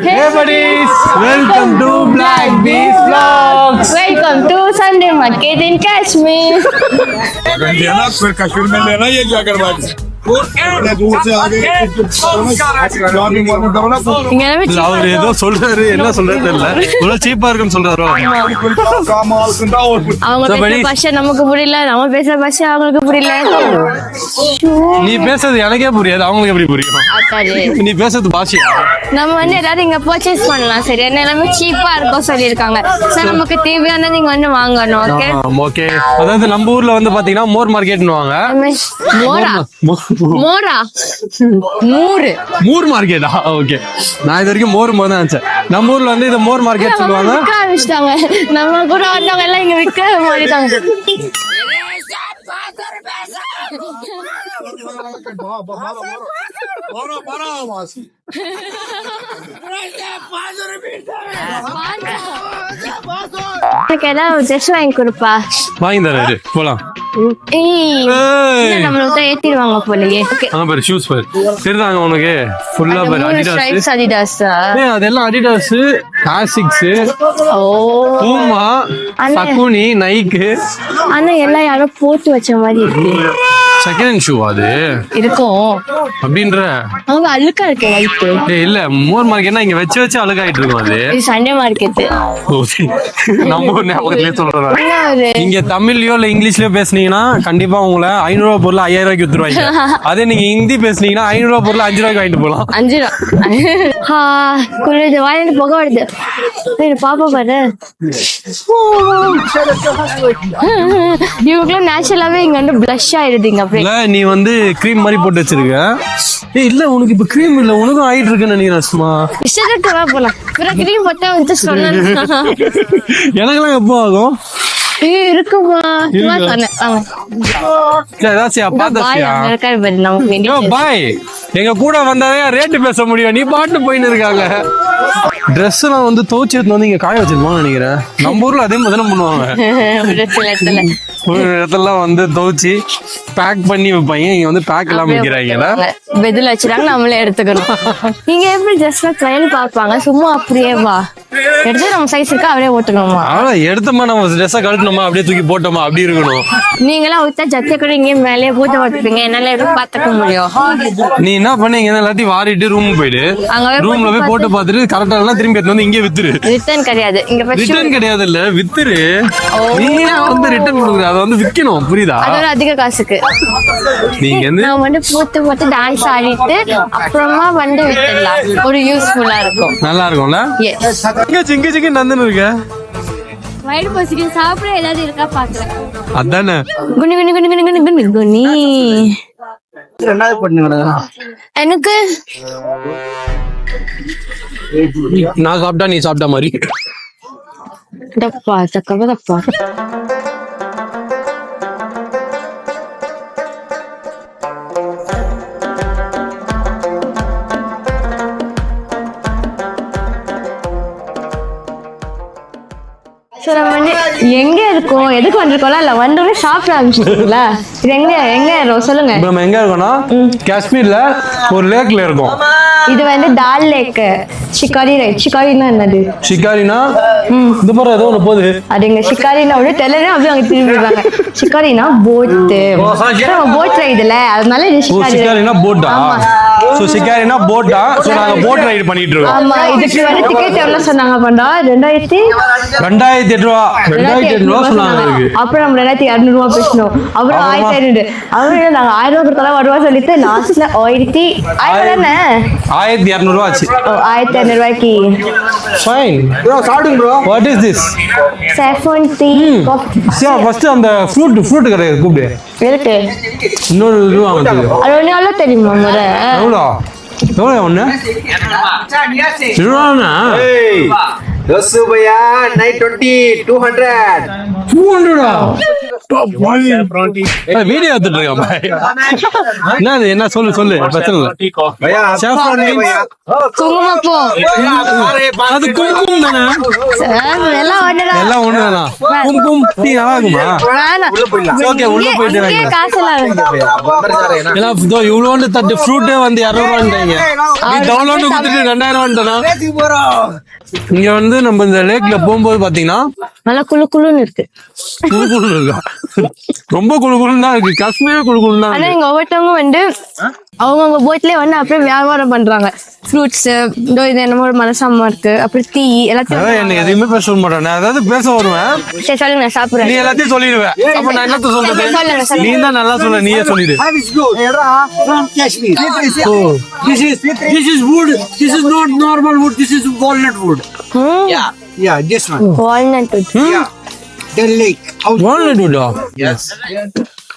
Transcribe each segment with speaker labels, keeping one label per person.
Speaker 1: Hey buddies, welcome to Black Bees Vlogs.
Speaker 2: Welcome to Sunday Market in Kashmir.
Speaker 3: लेना फिर कश्मीर में लेना ये क्या करवा दूर से आगे
Speaker 1: அவர் ஏதோ சொல்றாரு, என்ன சொல்றது தெரியல. இவ்வளவு சீப்பா இருக்குன்னு சொல்றாரோ.
Speaker 2: அவங்க பேசுற பாஷை நமக்கு புரியல, நம்ம பேசுற பாஷை அவங்களுக்கு புரியல.
Speaker 1: நீ பேசுறது எனக்கே புரியாது, அவங்களுக்கு எப்படி புரியும்? நீ பேசுறது பாஷையா?
Speaker 2: நம்ம வந்து எல்லாரும் இங்க பர்ச்சேஸ் பண்ணலாம், சரி? எல்லாமே சீப்பா இருக்கும் சொல்லியிருக்காங்க. நமக்கு தேவையானது இங்க வந்து வாங்கணும். Okay
Speaker 1: okay. அதாவது நம்ம ஊர்ல வந்து பாத்தீங்கன்னா மோர் மார்க்கெட்னு வாங்க.
Speaker 2: மோரா
Speaker 1: மூர் மார்க்கெட்டா? ஓகே, நான் இது வரைக்கும் மோர் தான் நினைச்சேன். நம்ம ஊர்ல வந்து இதை மோர் மார்க்கெட் சொல்லுவாங்க.
Speaker 2: நம்ம கூட வந்தவங்க எல்லாம் இங்க விற்க மாட்டாங்க. எனக்கு ஏதாவது ட்ரெஸ் வாங்கி கொடுப்பா.
Speaker 1: வாங்கி தராரு, போலாம்.
Speaker 2: நம்மளுக்கு ஏத்திடுவாங்க போலயே.
Speaker 1: ஷூஸ் பாரு, தெரியுதாங்க உனக்கு? ஃபுல்லா பாரு,
Speaker 2: அடிடாஸ்.
Speaker 1: அதெல்லாம் அடிடாஸ், ஆசிக்ஸ், பூமா, சகுனி, நைக்கு.
Speaker 2: ஆனா எல்லாம் யாரோ போட்டு வச்ச மாதிரி இருக்கு.
Speaker 1: செகண்ட் ஹேண்ட் ஷூ அது
Speaker 2: இருக்கும்
Speaker 1: அப்படின்ற.
Speaker 2: அவங்க அழுக்கா இருக்கு வைத்து.
Speaker 1: இல்ல, மோர் மார்க்கெட்னா இங்க வச்சு வச்சு அழுக்காயிட்டு இருக்கும். அது
Speaker 2: சண்டே மார்க்கெட்.
Speaker 1: நம்ம ஊர் ஞாபகத்திலே சொல்றேன். நீங்க தமிழ்லயோ இல்ல இங்கிலீஷ்லயோ பேசுனீங்கன்னா கண்டிப்பா உங்களை 500 ரூபாய் பொருள் 5000 ரூபாய்க்கு வித்துருவாங்க. அதே நீங்க ஹிந்தி பேசுனீங்கன்னா 500 ரூபாய் பொருள் 5 ரூபாய்க்கு வாங்கிட்டு போலாம். 5
Speaker 2: ரூபாய் குளிர்து, வாயிலிருந்து புகை வருது. பாப்பா பாரு, இவங்களும் நேச்சுரலாவே இங்க வந்து பிளஷ் ஆயிடுதுங்க.
Speaker 1: நீ வந்து கிரீம் மாதிரி போட்டு வச்சிருக்க. இல்ல, உனக்கு இப்ப கிரீம் இல்ல, உனக்கும் ஆயிட்டு இருக்குன்னு நினைக்கிறேன். சும்மா
Speaker 2: இஷ்டத்துக்கு போலாம். கிரீம் போட்டா வந்து சொன்ன
Speaker 1: எனக்கெல்லாம் எப்போ ஆகும்?
Speaker 2: இருக்குமா?
Speaker 1: எங்க கூட வந்தாலே ரேட்டு பேச முடியும். நீ பாட்டு போயின்னு இருக்காங்க. ட்ரெஸ் எல்லாம் வந்து துவச்சி வந்து இங்க காய வச்சிருப்போம் நினைக்கிறேன். நம்ம ஊர்ல அதே மாதிரி பண்ணுவாங்க. இடத்துலாம் வந்து துவச்சி பேக் பண்ணி வைப்பாங்க. இங்க வந்து பேக் எல்லாம் வைக்கிறாங்க.
Speaker 2: பெதில் வச்சிருக்காங்க, நம்மளே எடுத்துக்கணும். நீங்க எப்படி ட்ரெஸ் ட்ரையல் பாப்பாங்க? சும்மா அப்படியே வா எடுத்து நம்ம சைஸ் இருக்கா அப்படியே போட்டுக்கணுமா?
Speaker 1: எடுத்தோமா நம்ம ட்ரெஸ்ஸை கழட்டணுமா அப்படியே தூக்கி போட்டோமா அப்படி இருக்கணும்.
Speaker 2: நீங்களாம் வித்தா ஜத்தை கூட இங்கே மேலேயே பூத்த போட்டுப்பீங்க. என்னால எதுவும் பாத்துக்க முடியும்.
Speaker 1: நீ என்ன பண்ணீங்க? எல்லாத்தையும் வாரிட்டு ரூம் போயிடு. ரூம்ல போய் போட்டு பாத்துட்டு கரெக்டா எல்லாம் திரும்பி எடுத்து வந்து இங்கே வித்துரு.
Speaker 2: ரிட்டர்ன் கிடையாது. இங்க
Speaker 1: ரிட்டர்ன் கிடையாது, இல்ல வித்துரு. நீங்க வந்து ரிட்டர்ன் கொடுக்குற, அதை வந்து விற்கணும். புரியுதா?
Speaker 2: அதோட அதிக காசுக்கு
Speaker 1: நீங்க
Speaker 2: வந்து பூத்து போட்டு டான்ஸ் ஆடிட்டு அப்புறமா வந்து வித்துடலாம். ஒரு யூஸ்ஃபுல்லா இருக்கும்,
Speaker 1: நல்லா இருக்கும்ல. சிங்க சிங்க நந்தன் இருக்க
Speaker 2: வயிறு பசிக்கு சாப்பிட ஏதாவது இருக்கா பாக்குறேன்.
Speaker 1: அதானே
Speaker 2: குனி குனி குனி குனி குனி குனி குனி.
Speaker 4: ரெண்டாவது பண்ணுங்க.
Speaker 2: எனக்கு
Speaker 1: நான் சாப்பிட்டா நீ சாப்பிட்ட மாதிரி.
Speaker 2: தப்பா தக்கவ தப்பா. எங்க இருக்கோம், எதுக்கு வந்திருக்கோம்ல? இல்ல வந்தோடனே ஷாப்ல ஆரம்பிச்சிருக்கீங்களா? இது எங்க எங்க சொல்லுங்க.
Speaker 1: நம்ம எங்க இருக்கோம்னா காஷ்மீர்ல ஒரு லேக்ல இருக்கோம்.
Speaker 2: இது வந்து டால் லேக். ஷிகாரி ரைட். ஷிகாரினா என்னது?
Speaker 1: ஷிகாரினா இந்த மாதிரி ஏதோ ஒண்ணு போகுது.
Speaker 2: அது எங்க ஷிகாரினா அப்படியே தெரியல, அப்படியே அங்க திரும்பிடுவாங்க. ஷிகாரினா போட். போட் ரைடுல, அதனால இது
Speaker 1: ஷிகாரினா போட்டா. சோ ஷிகாரினா போட்டா. சோ நாங்க போட் ரைடு பண்ணிட்டு இருக்கோம்.
Speaker 2: ஆமா, இதுக்கு வந்து டிக்கெட் எவ்வளவு சொன்னாங்க பண்டா?
Speaker 1: 2008 ரூபா. 2008 ரூபா சொன்னாங்க.
Speaker 2: அப்புறம் நம்ம 2200 ரூபா பேசணும். அப்புறம் 1500. அப்புறம் நாங்க 1000 ரூபா கொடுத்தா வருவா சொல்லிட்டு லாஸ்ட்ல
Speaker 1: 1200 ரூபா ஆச்சு.
Speaker 2: 1200 ரூபாய்க்கு
Speaker 1: ஃபைன் ப்ரோ. சாப்பிடுங்க bro. What is this?
Speaker 2: saffron tea coffee.
Speaker 1: First அந்த ஃப்ரூட் கடையை கூப்பிடு.
Speaker 2: இருக்கு.
Speaker 1: இன்னொரு ரூபா வந்து
Speaker 2: அது ஒண்ணு தெரியுமா முறை?
Speaker 1: எவ்வளோ ஒண்ணு? 200.
Speaker 5: Dosu bhaiya 920 200.
Speaker 1: 200 வீடியோ எடுத்துட்டு இருக்கேன் பாய். என்னது என்ன சொல்லு பிரச்சனை இல்ல.
Speaker 5: Bhaiya
Speaker 1: Saffron means
Speaker 2: குங்குமப்பூ
Speaker 1: அது கும்கும் தானே.
Speaker 2: எல்லாம் ஒண்ணுதான்.
Speaker 1: எல்லாம் ஒண்ணுதானா? கும்கும் டீ நல்லா இருக்குமா?
Speaker 2: வேணாம்.
Speaker 1: ஓகே உள்ள போயிட்டு
Speaker 2: இங்கே
Speaker 1: வாங்க.
Speaker 2: காசெல்லாம் இருக்கு.
Speaker 1: எல்லாம் இதோ இவ்வளோண்டு தட்டு ஃப்ரூட்டே வந்து 200 ரூபாய்ங்க. நீ டவுன்லோடு கொடுத்துட்டு 2000 ரூபாய்னா இங்க வந்து நம்ம இந்த லேக்ல போகும்போது பாத்தீங்கன்னா
Speaker 2: நல்லா குளுன்னு இருக்கு.
Speaker 1: குளு இருக்கா, ரொம்ப குளுன்னு தான் இருக்கு. காஷ்மீர் குளுன்னு தான்
Speaker 2: ஆனா
Speaker 1: இருக்கு.
Speaker 2: இங்க ஒவ்வொருத்தவங்க வந்து அவங்கவுங்க போட்லயே வந்து அப்படியே வியாபாரம் பண்றாங்க. ஃப்ரூட்ஸ் இதோ இது என்னமோ ஒரு மலசாமா இருக்கு, அப்புறம் டீ எல்லாத்தையும்.
Speaker 1: அதான் என்ன எதையுமே பேச சொல்ல மாட்டேன். நான் ஏதாவது பேச வருவேன்,
Speaker 2: சரி சொல்லுங்க, நான் சாப்பிடுறேன்.
Speaker 1: நீ எல்லாத்தையும் சொல்லிடுவேன். அப்ப நான் என்னத்த சொல்றது?
Speaker 2: சொல்லுங்க.
Speaker 1: நீ தான் நல்லா சொல்ல, நீயே சொல்லிடு.
Speaker 4: From Kashmir.
Speaker 3: This is wood. This is not normal wood. This is walnut wood.
Speaker 4: Yeah, this one.
Speaker 2: Walnut.
Speaker 4: The lake.
Speaker 1: Walnut வுட்டா?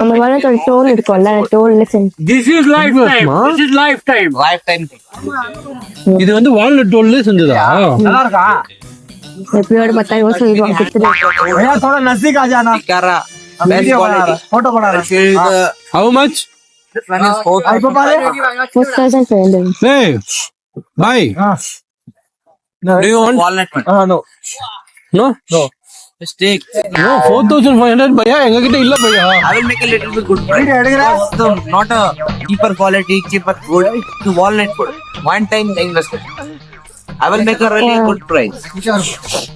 Speaker 2: அந்த வால்நட் தோல் இருக்கும்ல, தோல்ல செஞ்சு.
Speaker 3: This is lifetime. This is lifetime.
Speaker 1: இது வந்து வால்நட் தோல்ல செஞ்சதா?
Speaker 4: நல்லா இருக்கா?
Speaker 2: எப்படியோட 10,000 சொல்லிடுவாங்க கொடுத்துட்டு.
Speaker 4: भैया थोड़ा नजदीक आ जाना. वीडियो बना रहा, फोटो बना रहा.
Speaker 1: How much?
Speaker 4: இப்போ பாரு.
Speaker 2: 4,500.
Speaker 1: Hey, bye. Do you want?
Speaker 4: No.
Speaker 1: No? No.
Speaker 5: Mistake.
Speaker 1: No, 4,500 பையா எங்க கிட்ட இல்ல பையா.
Speaker 5: I will make a little bit good price.
Speaker 4: Video எடுக்கறா.
Speaker 5: So, not a cheaper quality, cheaper wood, to walnut wood. One time investment. I will make a really good price.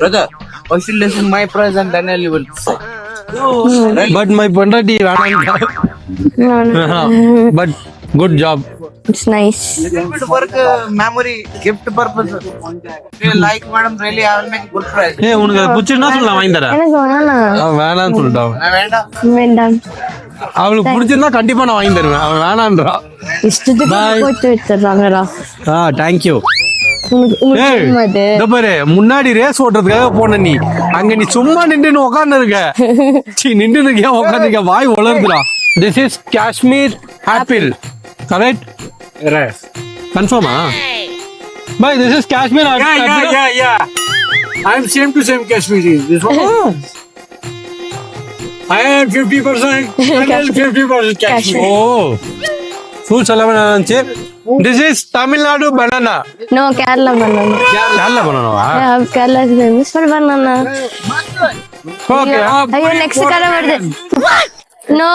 Speaker 5: Brother, first you listen my price and then you will say.
Speaker 1: But my பொண்டாட்டி வேணாம். But good job.
Speaker 2: It's nice.
Speaker 5: Gift work, memory, gift purpose. If you like madam, really I will make good price.
Speaker 1: ஏய் உனக்கு அது பிடிச்சிருந்தா சொல்லலாம், வாங்கி தரேன்.
Speaker 2: எனக்கு வேணாம்.
Speaker 1: அவன் வேணான்னு சொல்லிட்டான்.
Speaker 5: நான் வேண்டாம்.
Speaker 2: வேண்டாம்.
Speaker 1: அவளுக்கு பிடிச்சிருந்தா கண்டிப்பா நான் வாங்கி தருவேன். அவன் வேணான்றா.
Speaker 2: இஷ்டத்துக்கு
Speaker 1: Bye.
Speaker 2: போட்டு வச்சிடுறாங்கடா.
Speaker 1: தேங்க்யூ.
Speaker 2: உங்களுக்கு
Speaker 1: ஏய்
Speaker 2: தெரியுமா அது?
Speaker 1: இதோ பாரு, முன்னாடி ரேஸ் ஓட்டுறதுக்காக போன நீ அங்க நீ சும்மா நின்று உட்கார்ந்து இருக்க. நின்று இருக்கியா உட்கார்ந்து இருக்க, வாய் வளருதுடா. This is Kashmir apple, correct? கன்ஃபார்மா பாய்? This is Kashmir apple.
Speaker 3: Yeah. I am same to same Kashmiri. This one. I am 50%. I am 50% Kashmiri.
Speaker 1: ஓ ஃப்ரூட்ஸ் எல்லாம் இருந்துச்சு. This is Tamil Nadu banana.
Speaker 2: No, Kerala banana.
Speaker 1: Kerala பனானாவா?
Speaker 2: Yeah, Kerala is famous for banana.
Speaker 1: Okay.
Speaker 2: ஐயோ next கடை வருது. No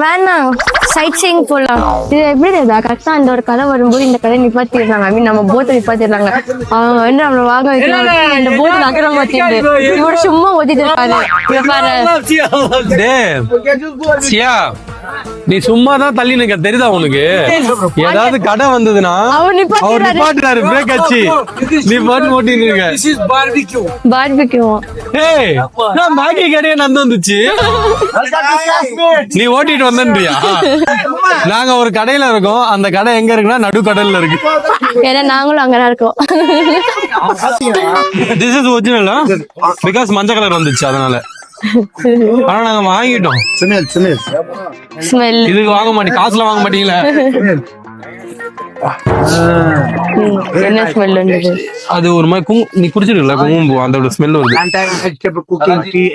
Speaker 2: வேணாம் side seeing போலாம். இது எப்படி தெரியுதா, கரெக்டா அந்த ஒரு கடை வரும்போது இந்த கடை நிப்பாத்திடுறாங்க. ஐ மீன் நம்ம போட்டை நிப்பாத்திடுறாங்க. அவங்க வந்து நம்மள வாங்க வைக்கிறாங்க. இந்த போட்டு நகர மாத்திடுது. இவரு சும்மா ஓட்டிட்டு இருக்காரு. இங்க பாரு.
Speaker 1: டேய் சியா, நீ சும்மா தான் தள்ளி நிக்க, தெரியுதா உனக்கு? ஏதாவது கடை வந்ததுன்னா
Speaker 2: அவர்
Speaker 1: அவர்
Speaker 2: நிப்பாட்டிடுறாரு.
Speaker 1: நிப்பாட்டுறாரு, பிரேக் அடிச்சு. நீ பாட்டு ஓட்டிட்டு இருக்க.
Speaker 3: This is barbecue.
Speaker 2: பார்பிக்யூ.
Speaker 1: ஏய் நான் மேகி கடையே நந்து வந்துச்சு, நீ ஓட்டிட்டு வந்தியா? நாங்க ஒரு கடையில இருக்கோம். அந்த கடை எங்க இருக்குன்னா நடு கடல்ல இருக்கு.
Speaker 2: ஏன்னா நாங்களும் அங்கதான் இருக்கோம்.
Speaker 1: திஸ் இஸ் ஒரிஜினலா? பிகாஸ் மஞ்சள் கலர் வந்துச்சு அதனால. ஆனா நாங்க வாங்கிட்டோம்.
Speaker 2: ஸ்மெல்
Speaker 1: இதுக்கு வாங்க மாட்டீங்க, காசுல வாங்க மாட்டீங்களா?
Speaker 2: என்ன ஸ்மெல் வந்தது?
Speaker 1: அது ஒரு மாதிரி நீ குடிச்சிருக்கல குங்குமப்பூ, அதோட ஸ்மெல் வருது.
Speaker 4: vegetable cooking tea,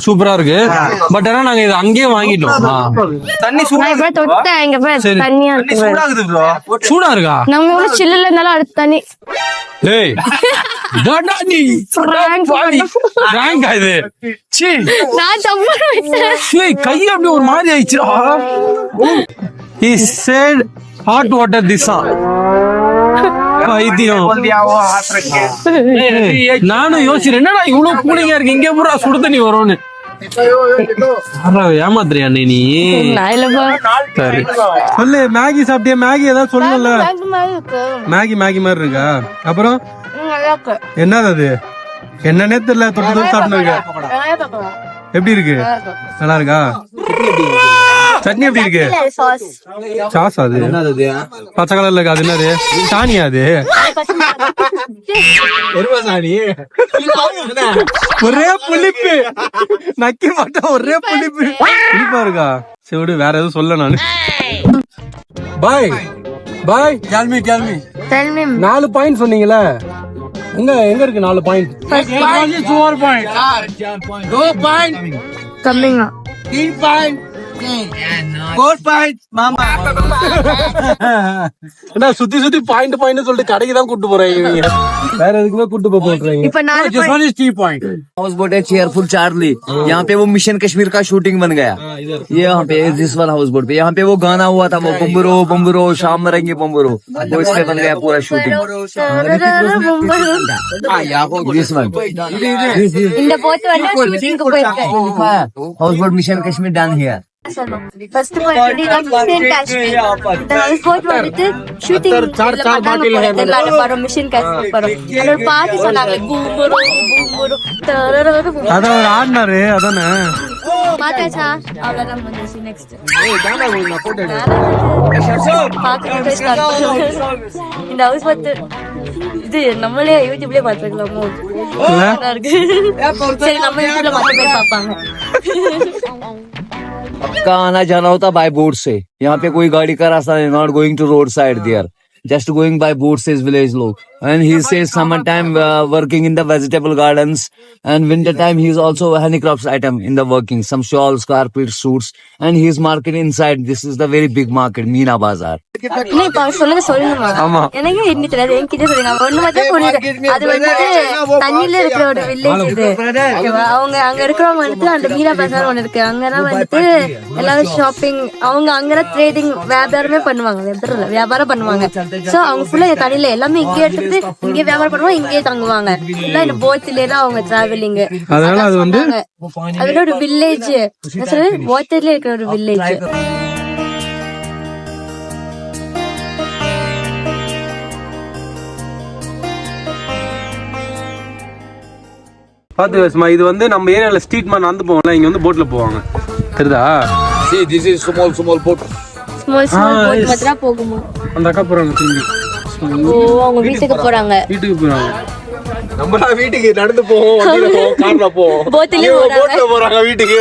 Speaker 1: சூப்பரா இருக்கு. பட் ஆனா நாங்க இது அங்கேயே வாங்கிட்டோம்.
Speaker 5: தண்ணி
Speaker 2: நான் இப்ப தொட்டேன், இங்க போய்
Speaker 1: சரி.
Speaker 2: தண்ணியா இருக்கு.
Speaker 5: சூடாகுது bro.
Speaker 1: சூடா இருக்கா?
Speaker 2: நம்ம எவ்வளவு சில்லுல இருந்தாலும் அடுத்த தண்ணி.
Speaker 1: ஏய் டாடா நீ
Speaker 2: Prank
Speaker 1: ரேங்க் இது. சீ
Speaker 2: நான் தப்பா வச்சேன்.
Speaker 1: ஏய் கை அப்படியே ஒரு மாதிரி ஆயிடுச்சுடா. he said hot water this on பைத்தியம். நானும் யோசிக்கிறேன், என்னடா இவ்வளவு கூலிங்கா இருக்கு, இங்க பூரா சுடு தண்ணி வரும்னு. ஏமாத்துறியா நீ?
Speaker 2: நான் இல்லப்பா.
Speaker 1: சரி சொல்லு, மேகி சாப்பிட்டியா? மேகி ஏதாவது சொல்லல. மேகி மாதிரி இருக்கா? அப்புறம் என்னது அது? என்னன்னே தெரியல, தொட்டு சாப்பிட்டு இருக்க. எப்படி இருக்கு? நல்லா இருக்கா? சட்னி எப்படி இருக்கு? சாஸ் அது பச்சை கலர்ல இருக்கு. அது என்னது? சாணியா அது? ஒரே புளிப்பு, நக்கி மாட்டா ஒரே புளிப்பா இருக்கா? சரி விடு, வேற எதுவும் சொல்ல நானு. பாய் கேள்வி
Speaker 2: Tell me.
Speaker 1: 4 பாயிண்ட் சொன்னீங்கல, எங்க இருக்கு 4 point?
Speaker 3: only 4 points. 2 points.
Speaker 2: Coming up.
Speaker 3: 3 points.
Speaker 4: 4 points, மாமா.
Speaker 1: என்ன சுத்தி பாயிண்ட் சொல்லிட்டு கடைக்கு தான் கூட்டு போறீங்க நீங்க, வேற எதுக்குமே கூட்டு போறீங்க?
Speaker 2: இப்ப 4
Speaker 3: This one is 3 points.
Speaker 4: House boat है चेयरफुल चार्ली, यहाँ पे वो मिशन कश्मीर का शूटिंग बन गया। ये यहाँ पे दिस वन हाउस बोट पे, यहाँ पे वो गाना हुआ था, वो बम्बरो बम्बरो शाम मरेंगे बम्बरो, वो इसमें बन गया पूरा शूटिंग। दिस वन
Speaker 2: இந்த போட் வந்து ஷூட்டிங் போயிருக்கு.
Speaker 4: House boat mission Kashmir done here.
Speaker 2: First போயிட்டு மிஷன் காஷ்மீர். இந்த ஹவுஸ் போட் வந்துட்டு ஷூட்டிங் மிஷன் காஷ்மீர் படம். அந்த பாட்டு சொன்னாங்க பூம்புரு பூம்புரு தரரர பூம்புரு.
Speaker 1: அதான் ஒரு ஆடினாரு அதானே.
Speaker 2: மாட்டாச்சா அவ்வளவுதான் வந்துச்சு. நெக்ஸ்ட் இந்த ஹவுஸ் போட் இது நம்மளே யூடியூப்லயே பாத்துக்கலாமோ? சரி நம்ம யூடியூப்ல மத்த பேர் பாப்பாங்க.
Speaker 4: आपका आना जाना होता बाय बोट से, यहाँ पे कोई गाड़ी का रास्ता नहीं, not going to road side there, just going by boat says village लोग। and he says summer time working in the vegetable gardens, and winter time he is also a handicrafts item in the working, some shawls, carpets, suits, and he is market inside. This is the very big market, Meena Bazaar।
Speaker 2: நீ இப்ப சொல்லுங்க. எனக்கு என்ன தெரியாது, என்கிட்ட சொல்லுங்க. ஒண்ணு மட்டும் புரியுது, அது வந்துட்டு தண்ணியில இருக்கிற ஒரு வில்லேஜ் இது. அவங்க அங்க இருக்கிறவங்க வந்துட்டு அந்த மீரா பஜார் ஒண்ணு இருக்கு, அங்கதான் வந்துட்டு எல்லாரும் ஷாப்பிங், அவங்க அங்கதான் ட்ரேடிங் வியாபாரம் பண்ணுவாங்க. சோ அவங்க ஃபுல்லா தண்ணியில எல்லாமே இங்கே எடுத்துட்டு இங்கே வியாபாரம் பண்ணுவாங்க, இங்கே தங்குவாங்க. எல்லாம் இந்த போட்ல எல்லாம் அவங்க டிராவலிங்.
Speaker 1: அதனால அது வந்து
Speaker 2: அதுல ஒரு வில்லேஜ், போட்ல இருக்கிற ஒரு வில்லேஜ்.
Speaker 1: பாத்து வேஸ்மா, இது வந்து நம்ம ஏரியால ஸ்ட்ரீட் மேன் வந்து போவாங்கல, இங்க வந்து போட்ல போவாங்க, தெரியுதா?
Speaker 3: See, this is small boat.
Speaker 2: Small boat மட்டும் போகுமா?
Speaker 1: அந்த அக்கா போறாங்க திரும்பி.
Speaker 2: ஓ, அவங்க வீட்டுக்கு போறாங்க.
Speaker 1: நம்மளா வீட்டுக்கு நடந்து போவோம், வண்டியில போவோம், கார்ல போவோம், போட்ல போறாங்க வீட்டுக்கு.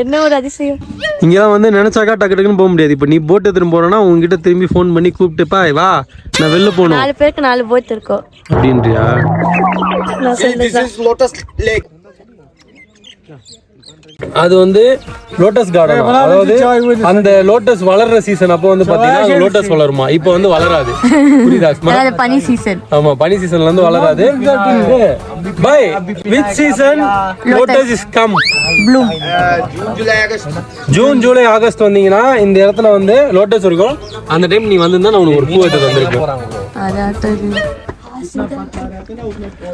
Speaker 2: என்ன ஒரு அதிசயம்.
Speaker 1: இங்கதான் வந்து நினைச்சாக்கா டக்கு டக்குன்னு போக முடியாது. இப்ப நீ போட் எடுத்துட்டு போறேன்னா உங்ககிட்ட திரும்பி போன் பண்ணி கூப்பிட்டுப்பா, வா நான் வெளில போகணும்.
Speaker 2: 4 பேருக்கு 4 போட் இருக்கும்
Speaker 1: அப்படின்றியா?
Speaker 3: This is Lotus Lake.
Speaker 1: அது வந்து லோட்டஸ் கார்டன். அதாவது அந்த லோட்டஸ் வளர்ற சீசன் அப்போ வந்து பாத்தீங்கன்னா லோட்டஸ் வளருமா, இப்போ வந்து வளராது. புரியுதா?
Speaker 2: பனி சீசன்.
Speaker 1: ஆமா, பனி சீசன்ல இருந்து வளராது. By which season lotus is come?
Speaker 2: Bloom.
Speaker 1: June July August வந்தீங்கன்னா இந்த இடத்துல வந்து லோட்டஸ் இருக்கும். அந்த டைம் நீ வந்திருந்தா நான் உனக்கு ஒரு பூ எடுத்து வந்திருக்கேன்.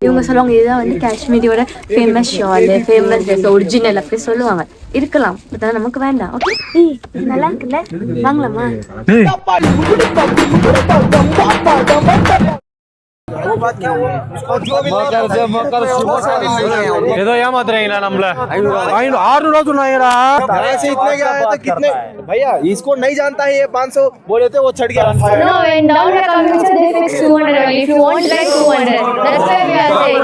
Speaker 2: இவங்க சொல்லுவாங்க இதுதான் வந்து காஷ்மீரியோட famous shawl, famous dress, original அப்படி சொல்லுவாங்க. இருக்கலாம், அதெல்லாம் நமக்கு வேண்டாம். ஓகே, நல்லா இருக்குல்ல, வாங்கலாமா?
Speaker 1: ஏதோ ஏமாத்துறீங்களா நம்மள? 600 சொன்னாங்கடா.
Speaker 6: ऐसे इतने गया है तो कितने भैया इसको नहीं जानता है, ये 500 बोले थे वो छट गया।
Speaker 2: No, in down the convention they fix 200 only. If you want like 200, that's why we are saying.